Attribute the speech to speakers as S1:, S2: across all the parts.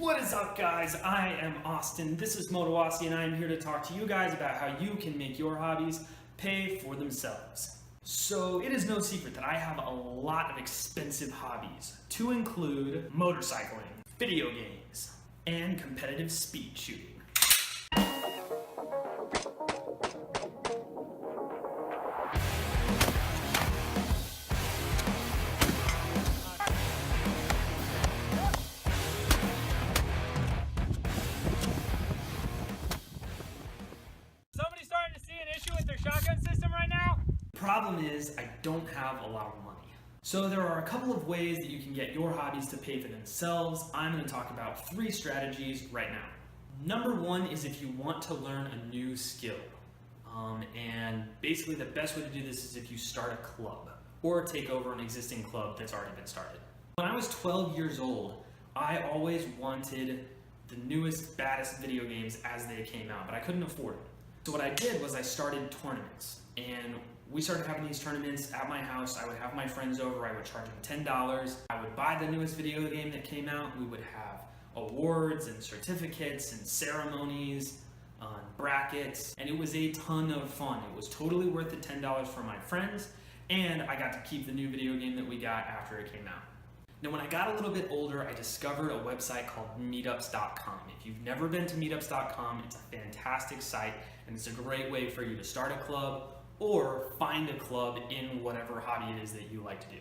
S1: What is up, guys? I am Austin. This is Motowasi, and I am here to talk to you guys about how you can make your hobbies pay for themselves. So it is no secret that I have a lot of expensive hobbies, to include motorcycling, video games, and competitive speed shooting.
S2: Shotgun system right now?
S1: Problem is, I don't have a lot of money. So there are a couple of ways that you can get your hobbies to pay for themselves. I'm going to talk about 3 strategies right now. Number 1 is if you want to learn a new skill. And basically the best way to do this is if you start a club or take over an existing club that's already been started. When I was 12 years old, I always wanted the newest, baddest video games as they came out, but I couldn't afford it. So what I did was I started tournaments, and we started having these tournaments at my house. I would have my friends over, I would charge them $10. I would buy the newest video game that came out. We would have awards and certificates and ceremonies, brackets, and it was a ton of fun. It was totally worth the $10 for my friends, and I got to keep the new video game that we got after it came out. Now, when I got a little bit older, I discovered a website called meetups.com. If you've never been to meetups.com, it's a fantastic site, and it's a great way for you to start a club or find a club in whatever hobby it is that you like to do.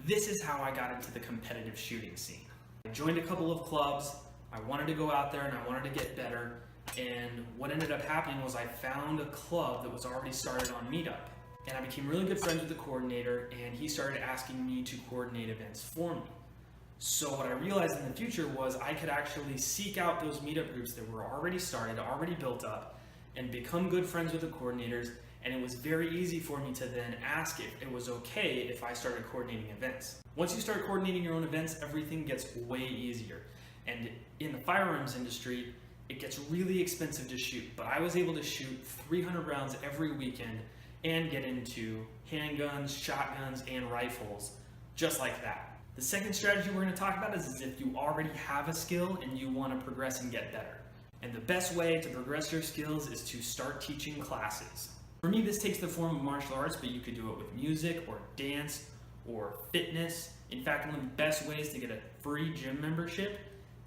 S1: This is how I got into the competitive shooting scene. I joined a couple of clubs. I wanted to go out there and I wanted to get better, and what ended up happening was I found a club that was already started on Meetup. And I became really good friends with the coordinator, and he started asking me to coordinate events for me. So what I realized in the future was I could actually seek out those meetup groups that were already started, already built up, and become good friends with the coordinators, and it was very easy for me to then ask if it was okay if I started coordinating events. Once you start coordinating your own events, everything gets way easier. And in the firearms industry, it gets really expensive to shoot, but I was able to shoot 300 rounds every weekend and get into handguns, shotguns, and rifles just like that. The second strategy we're going to talk about is if you already have a skill and you want to progress and get better. And the best way to progress your skills is to start teaching classes. For me, this takes the form of martial arts, but you could do it with music or dance or fitness. In fact, one of the best ways to get a free gym membership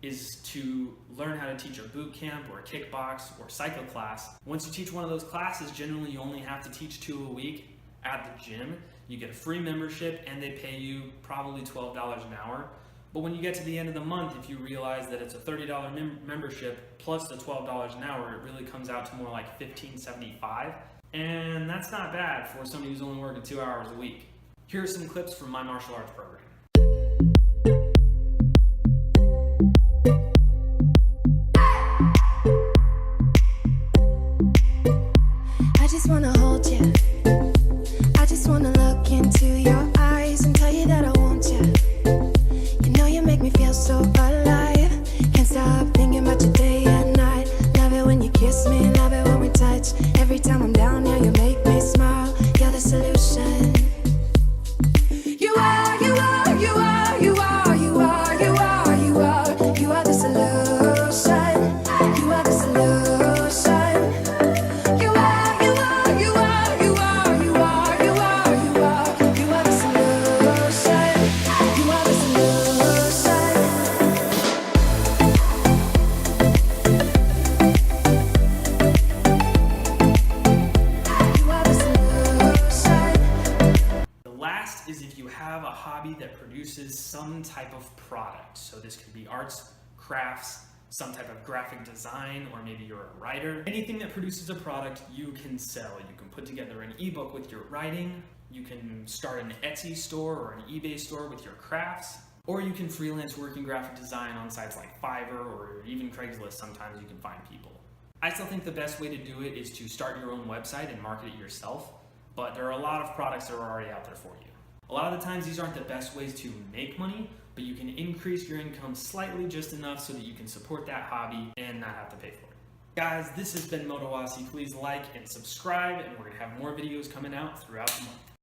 S1: is to learn how to teach a boot camp or a kickbox or cycle class. Once you teach one of those classes, generally you only have to teach 2 a week at the gym. You get a free membership and they pay you probably $12 an hour. But when you get to the end of the month, if you realize that it's a $30 membership plus the $12 an hour, it really comes out to more like $15.75. And that's not bad for somebody who's only working 2 hours a week. Here are some clips from my martial arts program.
S3: I just wanna hold you. I just wanna look into your eyes and tell you that I want you. You know you make me feel so alive. Can't stop thinking about you day and night. Love it when you kiss me, love it when we touch. Every time I'm down, yeah, you make me smile. You're the solution. You are, you are, you are, you are, you are, you are, you are. You are the solution. You are the solution. You are, you are, you are, you are, you are, you are, you are. You are the solution. You are the solution. You are the solution.
S1: The last is if you have a hobby that produces some type of product. So this could be arts, crafts, some type of graphic design, or maybe you're a writer. Anything that produces a product you can sell. You can put together an ebook with your writing, you can start an Etsy store or an eBay store with your crafts, or you can freelance work in graphic design on sites like Fiverr or even Craigslist. Sometimes you can find people. I still think the best way to do it is to start your own website and market it yourself, but there are a lot of products that are already out there for you. A lot of the times these aren't the best ways to make money, but you can increase your income slightly just enough so that you can support that hobby and not have to pay for it. Guys, this has been Motowasi. Please like and subscribe, and we're going to have more videos coming out throughout the month.